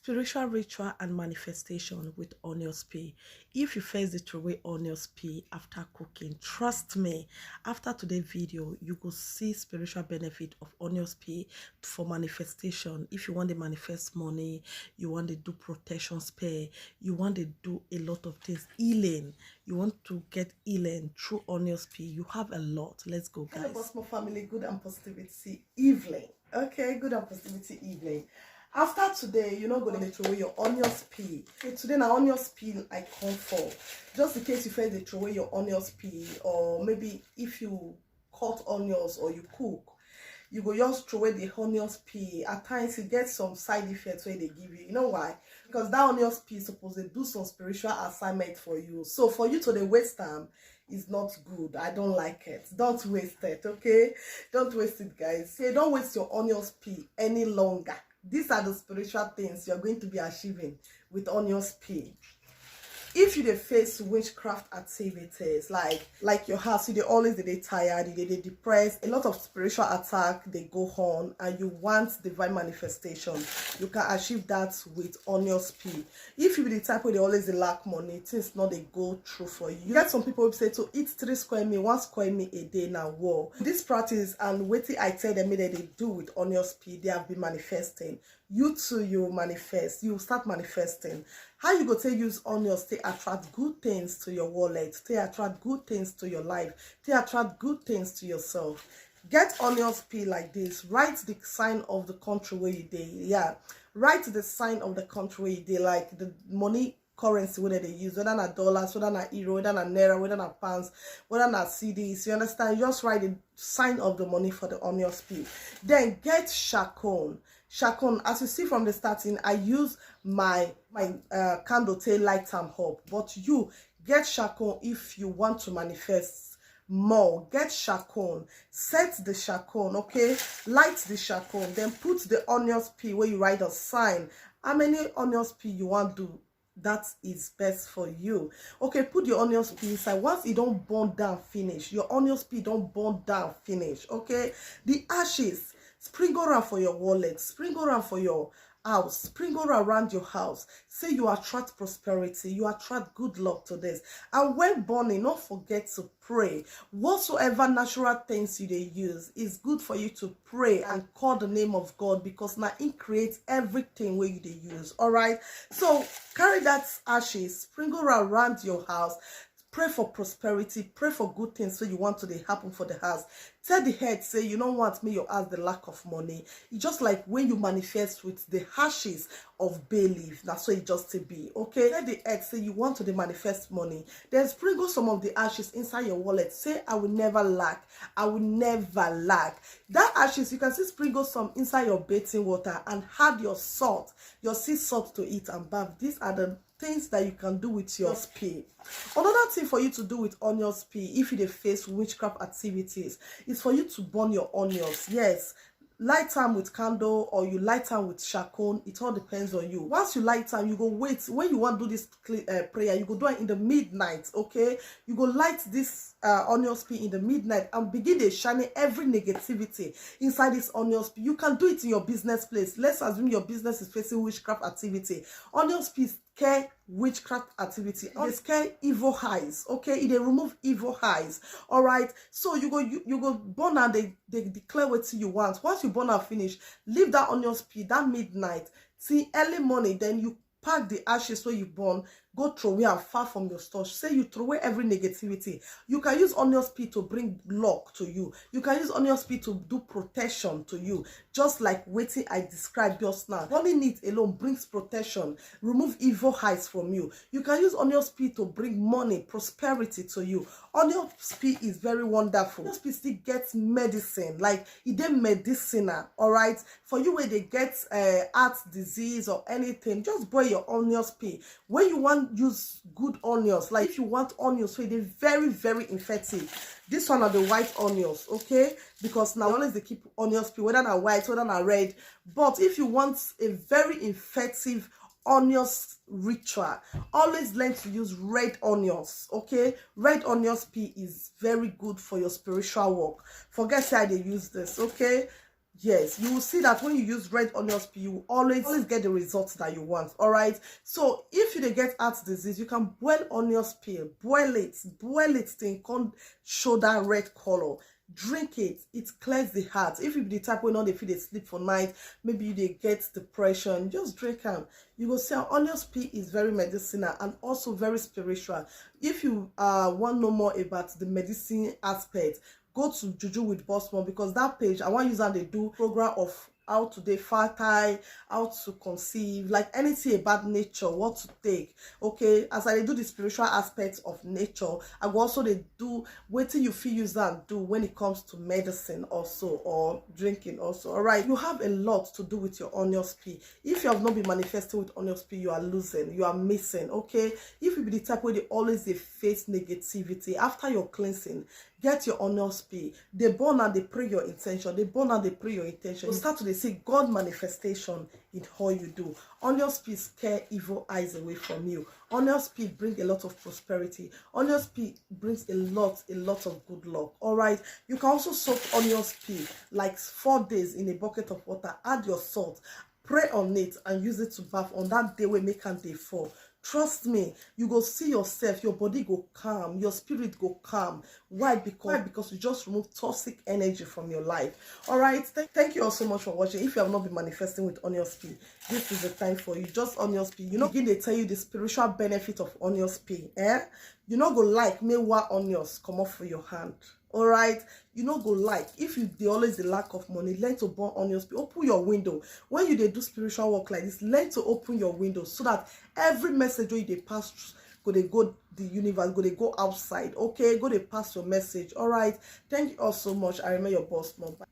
Spiritual ritual and manifestation with onions peel. If you first dey throw away onions peel after cooking, trust me, after today's video, you go see spiritual benefit of onions peel for manifestation. If you want to manifest money, you want to do protection spare, you want to do a lot of things, healing, you want to get healing through onions peel, you have a lot. Let's go, guys. Hello, Bossmo family. Good and positivity evening. Okay, good and positivity evening. After today, you're not going to throw away your onions peel. Okay, today now onions peel I come for. Just in case you feel they throw away your onions peel, or maybe if you cut onions or you cook, you go just throw away the onions peel. At times you get some side effects where they give you. You know why? Because that onions peel is supposed to do some spiritual assignment for you. So for you to the waste time is not good. I don't like it. Don't waste it, okay? Don't waste it, guys. Say don't waste your onions peel any longer. These are the spiritual things you're going to be achieving with onions peel. If you dey face witchcraft activities, like your house, you dey always dey tired, you dey depressed, a lot of spiritual attack they go on, and you want divine manifestation, you can achieve that with onions peel. If you be the type where they always dey lack money, things not they go through for you. You get some people who say to eat 3 square meal, 1 square meal a day now. Whoa, this practice and wetin I tell them that they do with onions peel, they have been manifesting. You too, you manifest, you start manifesting. How you go to use onions to attract good things to your wallet, to attract good things to your life, to attract good things to yourself. Get onions peel like this. Write the sign of the country where you dey. Yeah, write the sign of the country where you dey, like the money currency whether they use, whether not dollars, whether not euro, whether not naira, whether not pounds, whether not CDs. You understand? You just write the sign of the money for the onions peel. Then get Shakon. Shakon, as you see from the starting, I use my candle tail light time up, but you get Shakon if you want to manifest more. Get Shakon, set the Shakon, okay, light the Shakon, then put the onions peel where you write a sign. How many onions peel you want to do? That is best for you. Okay, put your onions peel inside. Once it don't burn down finish, your onions peel don't burn down finish, okay, the ashes, sprinkle around for your wallet, sprinkle around for your house, sprinkle around your house. Say you attract prosperity, you attract good luck to this. And when burning, don't forget to pray. Whatsoever natural things you they use, is good for you to pray and call the name of God, because now it creates everything where you they use. All right, so carry that ashes, sprinkle around your house. Pray for prosperity, pray for good things so you want to they happen for the house. Tell the head, say you don't want me, you ask the lack of money. It's just like when you manifest with the ashes of bay leaf. That's what it just to be, okay? Tell the head, say you want to the manifest money. Then sprinkle some of the ashes inside your wallet. Say I will never lack. I will never lack. That ashes, you can see sprinkle some inside your bathing water and add your salt, your sea salt to it and bath. These are the things that you can do with your peel. Another thing for you to do with onions peel, if you face witchcraft activities, is for you to burn your onions. Yes, light time with candle or you light time with Shakon. It all depends on you. Once you light time, you go wait. When you want to do this prayer, you go do it in the midnight, okay? You go light this onions peel in the midnight and begin to shine every negativity inside this onions peel. You can do it in your business place. Let's assume your business is facing witchcraft activity. Onions peel scare witchcraft activity, or scare evil eyes, okay? They remove evil eyes. All right, so you go burn and they declare what you want. Once you burn and finish, leave that onions peel that midnight till early morning. Then you pack the ashes where you burn, go throw away and far from your store. Say you throw away every negativity. You can use onions peel to bring luck to you. You can use onions peel to do protection to you, just like waiting I described just now. Burning it alone brings protection, remove evil eyes from you. You can use onions peel to bring money, prosperity to you. Onions peel is very wonderful. Onions peel still gets medicine, like it dey medicinal. All right, for you where they get heart disease or anything, just boil your onions peel. When you want use good onions, like if you want onions so they're very effective, this one are the white onions, okay? Because now always they keep onions peel, whether not white, whether not red. But if you want a very effective onions ritual, always learn to use red onions, okay? Red onions peel is very good for your spiritual work. Forget how they use this, okay? Yes, you will see that when you use red onions peel, you will always get the results that you want. All right, so if you dey get heart disease, you can boil onions peel, boil it till it come show that red color. Drink it, it clears the heart. If you be the type wey no dey fit dey sleep for night, maybe you dey get depression, just drink am. You go see onions peel is very medicinal and also very spiritual. If you want know more about the medicine aspect, go to Juju with Boss Mom, because that page I want use am dey do program of how to dey fertile, how to conceive, like anything about nature, what to take. Okay, as I dey do the spiritual aspects of nature, I go also dey do wetin you fit use am do when it comes to medicine also, or drinking also. All right, you have a lot to do with your onions peel. If you have not been manifesting with onions peel, you are losing, you are missing. Okay, if you be the type where they always dey face negativity, after your cleansing, get your onions peel. They burn and they pray your intention. They burn and they pray your intention. You start to see God manifestation in all you do. Onions peel scare evil eyes away from you. Onions peel bring a lot of prosperity. Onions peel brings a lot of good luck. All right, you can also soak onions peel like 4 days in a bucket of water. Add your salt, pray on it, and use it to bath on that day wey make am dey fall. Trust me, you go see yourself, your body go calm, your spirit go calm. Why? Because you just remove toxic energy from your life. All right, thank you all so much for watching. If you have not been manifesting with onions peel, this is the time for you. Just onions peel. You know, begin they tell you the spiritual benefit of onions peel. You no go like me what onions come off for your hand. All right, you no go like, if you dey always the lack of money, learn to burn onions peel. Open your window when you dey do spiritual work like this. Learn to open your window so that every message wey you dey pass go dey go the universe, go dey go outside. Okay, go dey pass your message. All right, thank you all so much. I remain your Boss Mom. Bye.